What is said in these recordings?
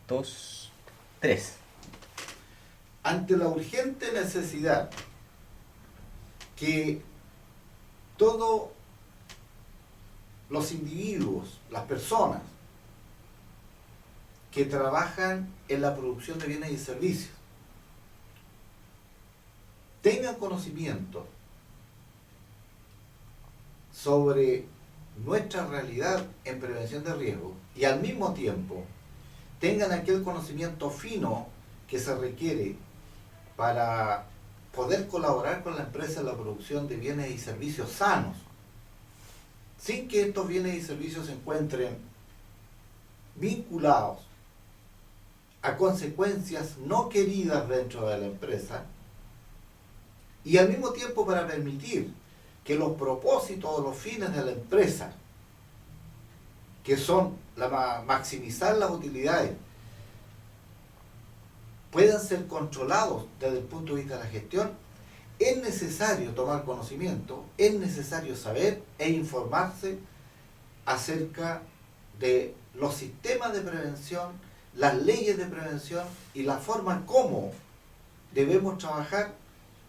2, 3. Ante la urgente necesidad que todos los individuos, las personas que trabajan en la producción de bienes y servicios, tengan conocimiento sobre nuestra realidad en prevención de riesgo y al mismo tiempo tengan aquel conocimiento fino que se requiere para poder colaborar con la empresa en la producción de bienes y servicios sanos, sin que estos bienes y servicios se encuentren vinculados a consecuencias no queridas dentro de la empresa, y al mismo tiempo para permitir que los propósitos o los fines de la empresa, que son maximizar las utilidades, puedan ser controlados desde el punto de vista de la gestión, es necesario tomar conocimiento, es necesario saber e informarse acerca de los sistemas de prevención, las leyes de prevención y la forma como debemos trabajar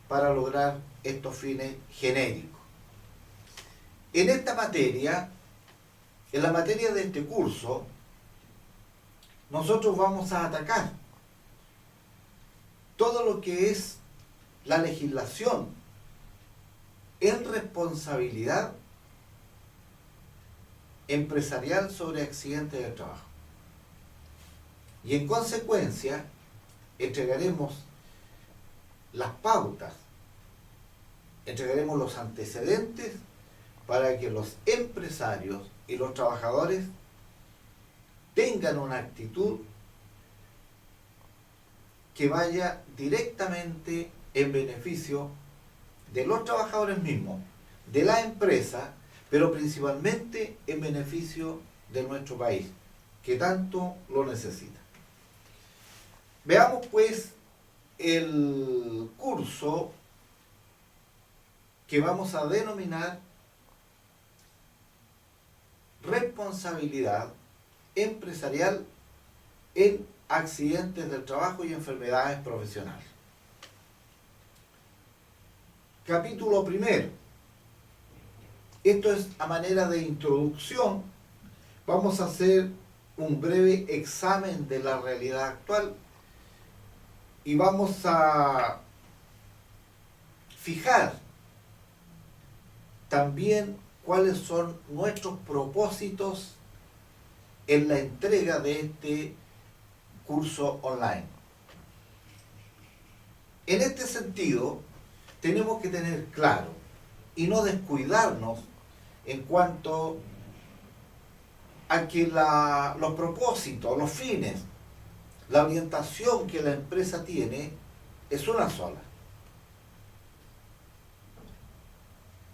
para lograr estos fines genéricos. En esta materia, en la materia de este curso, nosotros vamos a atacar todo lo que es la legislación en responsabilidad empresarial sobre accidentes de trabajo. Y en consecuencia, entregaremos las pautas, entregaremos los antecedentes para que los empresarios y los trabajadores tengan una actitud que vaya directamente en beneficio de los trabajadores mismos, de la empresa, pero principalmente en beneficio de nuestro país, que tanto lo necesita. Veamos pues el curso que vamos a denominar Responsabilidad Empresarial en Accidentes del Trabajo y Enfermedades Profesionales. Capítulo primero. Esto es a manera de introducción. Vamos a hacer un breve examen de la realidad actual y vamos a fijar también cuáles son nuestros propósitos en la entrega de este curso online. En este sentido, tenemos que tener claro y no descuidarnos en cuanto a que los propósitos, los fines, la orientación que la empresa tiene es una sola.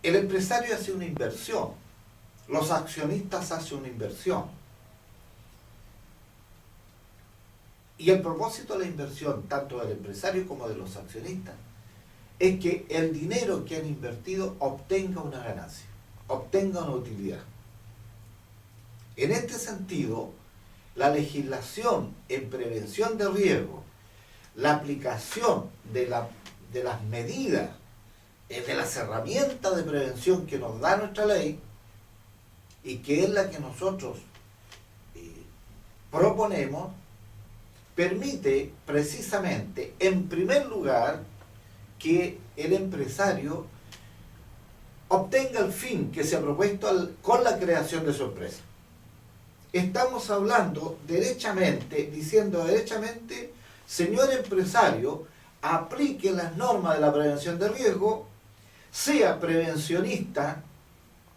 El empresario hace una inversión, los accionistas hacen una inversión. Y el propósito de la inversión, tanto del empresario como de los accionistas, es que el dinero que han invertido obtenga una ganancia, obtenga una utilidad. En este sentido, la legislación en prevención de riesgo, la aplicación de las medidas, de las herramientas de prevención que nos da nuestra ley, y que es la que nosotros proponemos, permite precisamente, en primer lugar, que el empresario obtenga el fin que se ha propuesto con la creación de su empresa. Estamos hablando diciendo derechamente, señor empresario, aplique las normas de la prevención de riesgo, sea prevencionista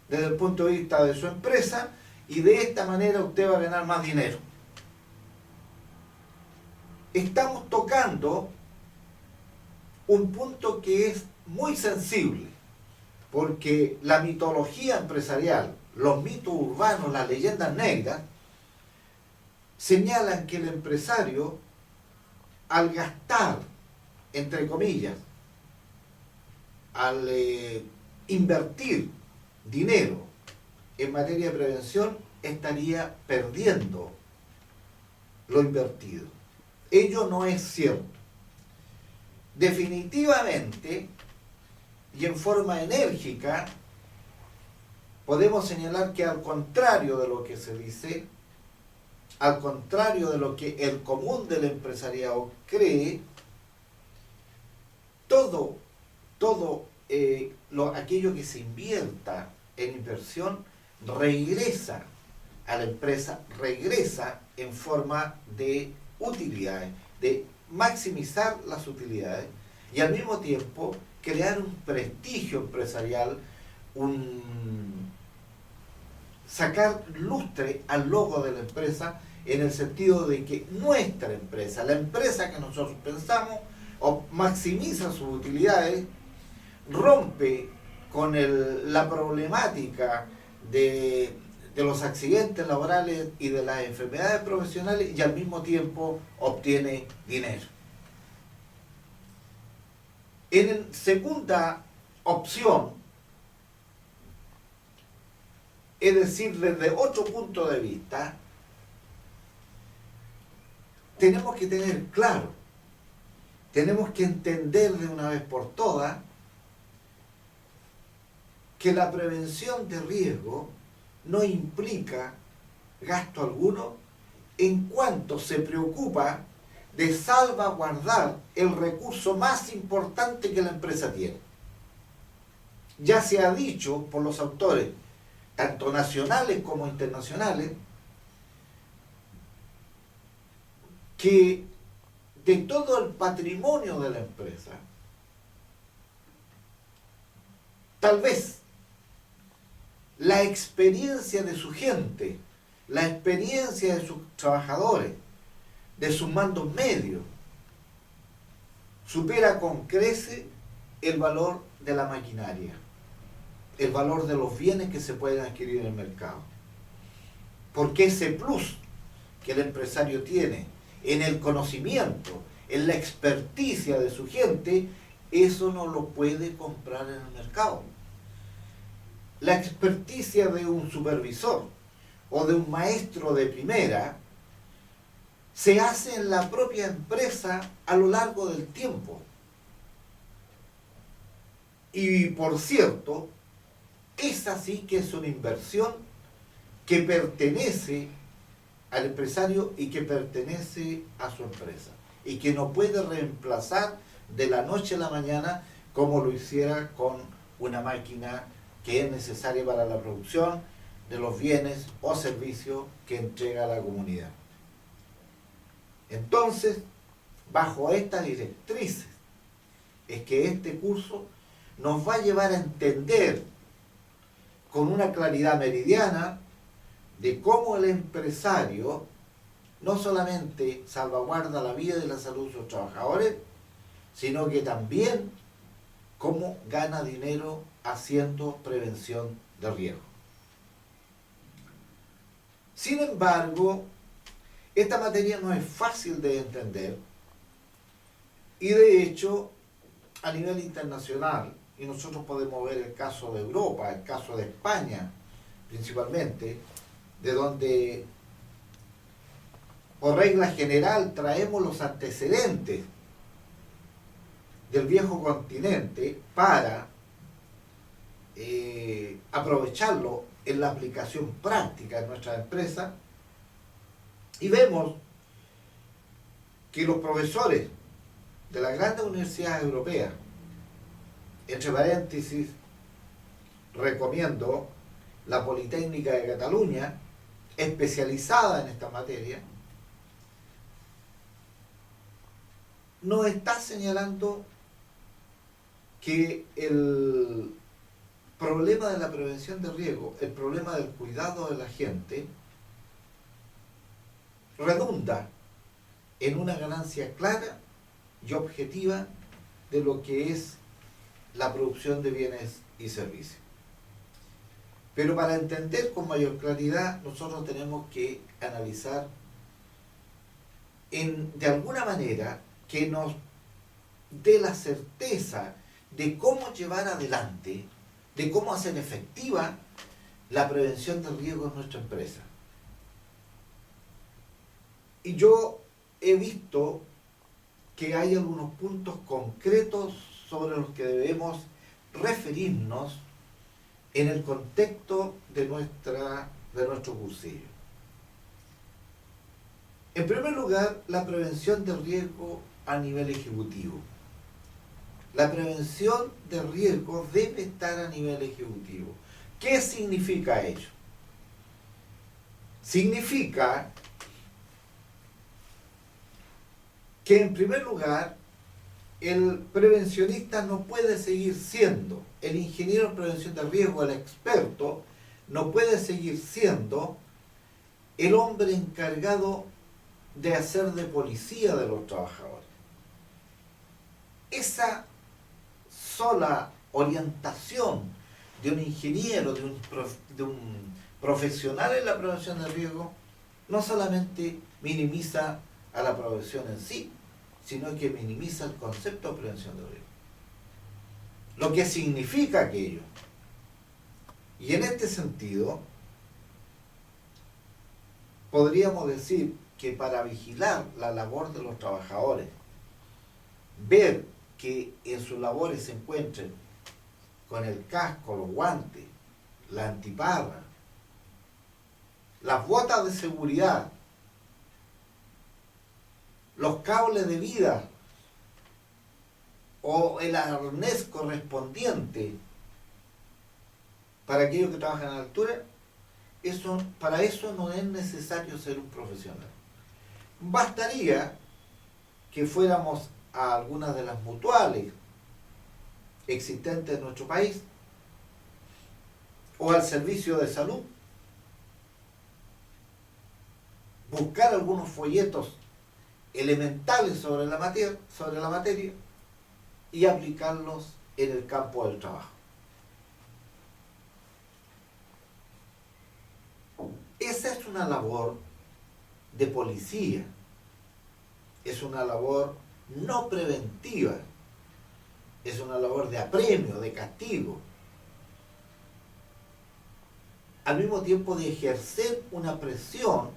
desde el punto de vista de su empresa, y de esta manera usted va a ganar más dinero. Estamos tocando un punto que es muy sensible, porque la mitología empresarial, los mitos urbanos, las leyendas negras, señalan que el empresario, al gastar, entre comillas, al invertir dinero en materia de prevención, estaría perdiendo lo invertido. Ello no es cierto. Definitivamente, y en forma enérgica, podemos señalar que al contrario de lo que se dice, al contrario de lo que el común del empresariado cree, todo aquello que se invierta en inversión regresa a la empresa, regresa en forma de utilidades, de maximizar las utilidades y al mismo tiempo crear un prestigio empresarial, sacar lustre al logo de la empresa, en el sentido de que nuestra empresa, la empresa que nosotros pensamos, maximiza sus utilidades, rompe con la problemática de los accidentes laborales y de las enfermedades profesionales y al mismo tiempo obtiene dinero. En segunda opción, es decir, desde otro punto de vista, tenemos que tener claro, tenemos que entender de una vez por todas que la prevención de riesgo no implica gasto alguno en cuanto se preocupa de salvaguardar el recurso más importante que la empresa tiene. Ya se ha dicho por los autores, tanto nacionales como internacionales, que de todo el patrimonio de la empresa, tal vez la experiencia de su gente, la experiencia de sus trabajadores, de sus mandos medios, supera con creces el valor de la maquinaria, el valor de los bienes que se pueden adquirir en el mercado. Porque ese plus que el empresario tiene en el conocimiento, en la experticia de su gente, eso no lo puede comprar en el mercado. La experticia de un supervisor o de un maestro de primera se hace en la propia empresa a lo largo del tiempo. Y por cierto, esa sí que es una inversión que pertenece al empresario y que pertenece a su empresa y que no puede reemplazar de la noche a la mañana como lo hiciera con una máquina que es necesaria para la producción de los bienes o servicios que entrega a la comunidad. Entonces, bajo estas directrices, es que este curso nos va a llevar a entender con una claridad meridiana de cómo el empresario no solamente salvaguarda la vida y la salud de sus trabajadores, sino que también cómo gana dinero haciendo prevención de riesgo. Sin embargo, esta materia no es fácil de entender y de hecho a nivel internacional, y nosotros podemos ver el caso de Europa, el caso de España principalmente, de donde por regla general traemos los antecedentes del viejo continente para aprovecharlo en la aplicación práctica en nuestra empresa, y vemos que los profesores de las grandes universidades europeas, entre paréntesis, recomiendo la Politécnica de Cataluña, especializada en esta materia, nos está señalando que el problema de la prevención de riesgo, el problema del cuidado de la gente, redunda en una ganancia clara y objetiva de lo que es la producción de bienes y servicios. Pero para entender con mayor claridad, nosotros tenemos que analizar de alguna manera que nos dé la certeza de cómo llevar adelante, de cómo hacer efectiva la prevención del riesgo en nuestra empresa. Y yo he visto que hay algunos puntos concretos sobre los que debemos referirnos en el contexto de nuestro cursillo. En primer lugar, la prevención de riesgo a nivel ejecutivo. La prevención de riesgo debe estar a nivel ejecutivo. ¿Qué significa ello? Significa que en primer lugar el prevencionista no puede seguir siendo, el ingeniero en prevención de riesgo, el experto, no puede seguir siendo el hombre encargado de hacer de policía de los trabajadores. Esa sola orientación de un ingeniero, de un profesional en la prevención de riesgo, no solamente minimiza a la prevención en sí, sino que minimiza el concepto de prevención de riesgo. Lo que significa aquello. Y en este sentido, podríamos decir que para vigilar la labor de los trabajadores, ver que en sus labores se encuentren con el casco, los guantes, la antiparra, las botas de seguridad, los cables de vida o el arnés correspondiente para aquellos que trabajan a la altura, para eso no es necesario ser un profesional. Bastaría que fuéramos a algunas de las mutuales existentes en nuestro país o al servicio de salud, buscar algunos folletos elementales sobre la materia y aplicarlos en el campo del trabajo. Esa es una labor de policía, es una labor no preventiva, es una labor de apremio, de castigo, al mismo tiempo de ejercer una presión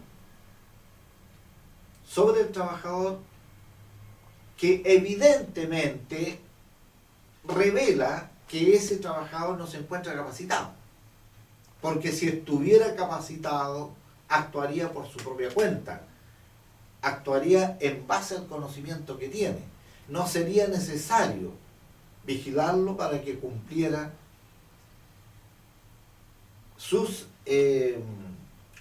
sobre el trabajador que evidentemente revela que ese trabajador no se encuentra capacitado. Porque si estuviera capacitado, actuaría por su propia cuenta, actuaría en base al conocimiento que tiene. No sería necesario vigilarlo para que cumpliera sus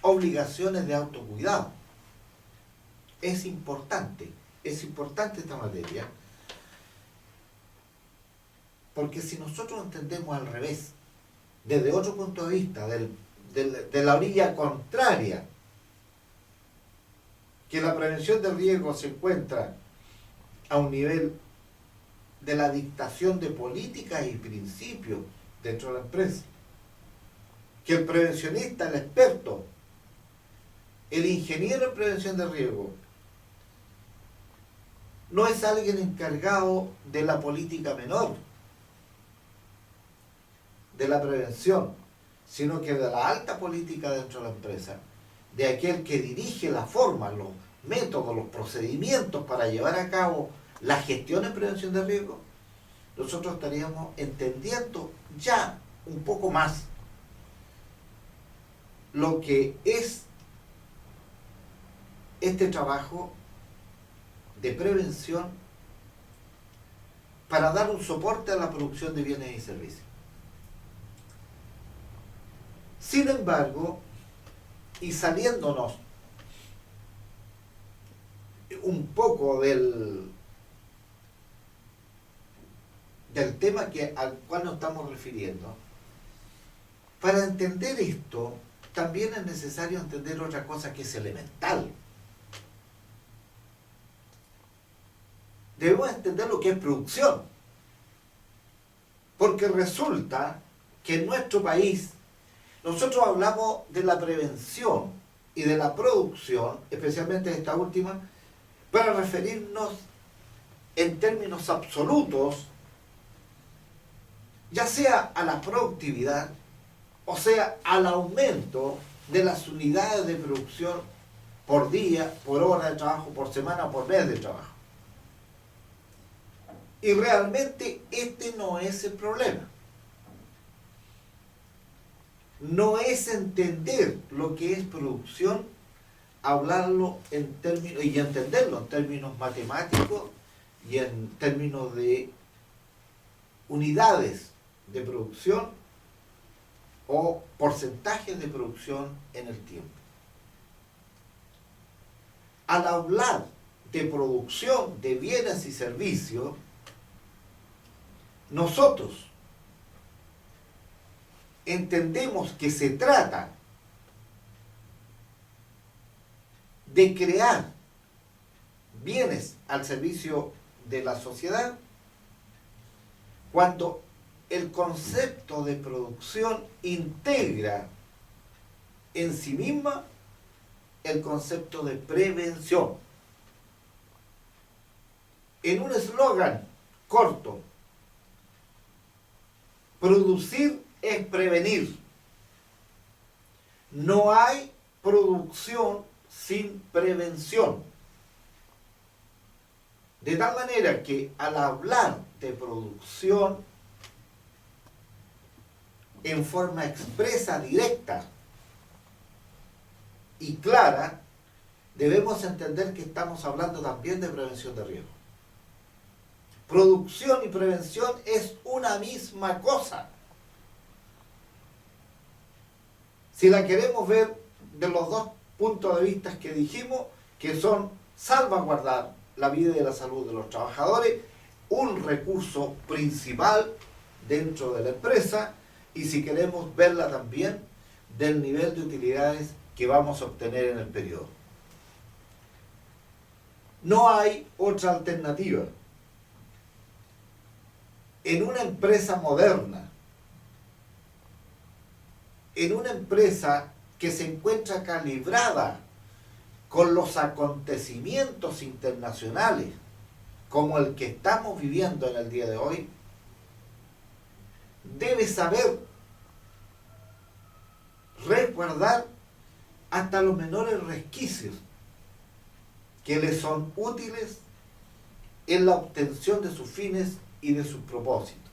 obligaciones de autocuidado. Es importante esta materia, porque si nosotros entendemos al revés, desde otro punto de vista, de la orilla contraria, que la prevención de riesgo se encuentra a un nivel de la dictación de políticas y principios dentro de la empresa, que el prevencionista, el experto, el ingeniero en prevención de riesgo, no es alguien encargado de la política menor, de la prevención, sino que de la alta política dentro de la empresa, de aquel que dirige la forma, los métodos, los procedimientos para llevar a cabo la gestión en prevención de riesgo. Nosotros estaríamos entendiendo ya un poco más lo que es este trabajo de prevención para dar un soporte a la producción de bienes y servicios. Sin embargo, y saliéndonos un poco del tema al cual nos estamos refiriendo, para entender esto, también es necesario entender otra cosa que es elemental. Debemos entender lo que es producción, porque resulta que en nuestro país nosotros hablamos de la prevención y de la producción, especialmente esta última, para referirnos en términos absolutos, ya sea a la productividad, o sea, al aumento de las unidades de producción por día, por hora de trabajo, por semana, por mes de trabajo. Y realmente este no es el problema. No es entender lo que es producción, hablarlo en términos, y entenderlo en términos matemáticos y en términos de unidades de producción o porcentajes de producción en el tiempo. Al hablar de producción de bienes y servicios, nosotros entendemos que se trata de crear bienes al servicio de la sociedad cuando el concepto de producción integra en sí misma el concepto de prevención. En un eslogan corto, producir es prevenir. No hay producción sin prevención. De tal manera que al hablar de producción en forma expresa, directa y clara, debemos entender que estamos hablando también de prevención de riesgo. Producción y prevención es una misma cosa. Si la queremos ver de los dos puntos de vista que dijimos, que son salvaguardar la vida y la salud de los trabajadores, un recurso principal dentro de la empresa, y si queremos verla también del nivel de utilidades que vamos a obtener en el periodo. No hay otra alternativa. En una empresa moderna, en una empresa que se encuentra calibrada con los acontecimientos internacionales como el que estamos viviendo en el día de hoy, debe saber resguardar hasta los menores resquicios que le son útiles en la obtención de sus fines y de sus propósitos.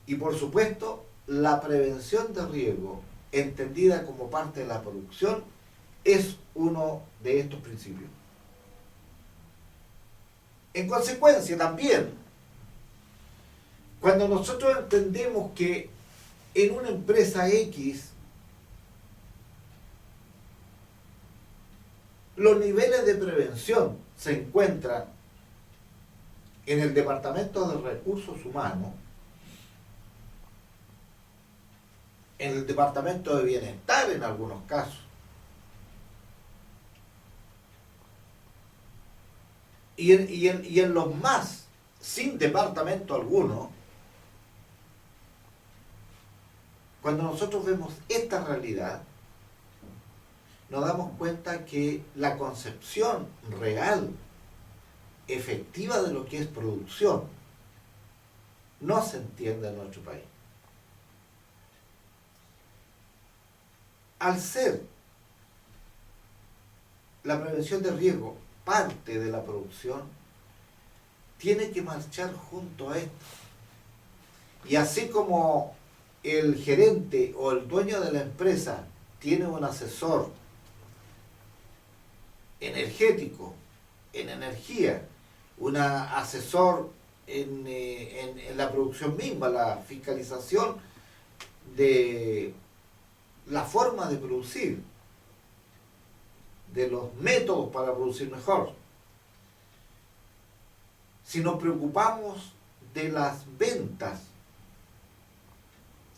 Y por supuesto, la prevención de riesgo, entendida como parte de la producción, es uno de estos principios. En consecuencia, también, cuando nosotros entendemos que en una empresa X los niveles de prevención se encuentran en el Departamento de Recursos Humanos, en el Departamento de Bienestar en algunos casos, y en los más sin departamento alguno, cuando nosotros vemos esta realidad, nos damos cuenta que la concepción real, efectiva de lo que es producción, no se entiende en nuestro país. Al ser la prevención de riesgo parte de la producción, tiene que marchar junto a esto. Y así como el gerente o el dueño de la empresa tiene un asesor energético, en energía, un asesor en la producción misma, la fiscalización de la forma de producir, de los métodos para producir mejor. Si nos preocupamos de las ventas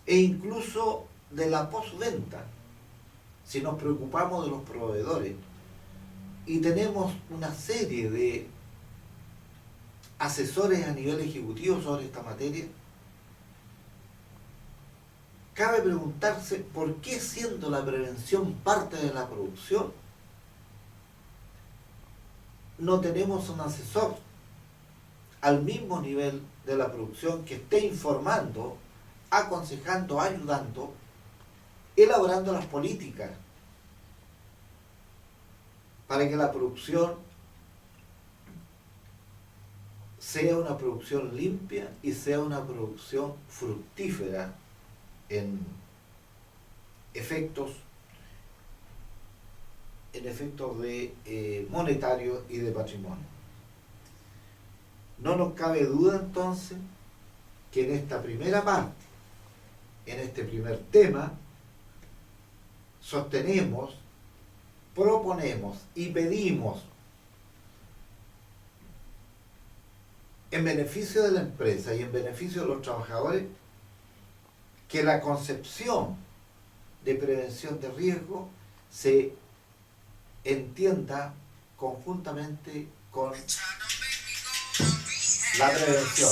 e incluso de la postventa, si nos preocupamos de los proveedores y tenemos una serie de asesores a nivel ejecutivo sobre esta materia, cabe preguntarse por qué, siendo la prevención parte de la producción, no tenemos un asesor al mismo nivel de la producción que esté informando, aconsejando, ayudando, elaborando las políticas para que la producción sea una producción limpia y sea una producción fructífera en efectos de monetarios y de patrimonio. No nos cabe duda entonces que en esta primera parte, en este primer tema, sostenemos, proponemos y pedimos en beneficio de la empresa y en beneficio de los trabajadores que la concepción de prevención de riesgo se entienda conjuntamente con la prevención.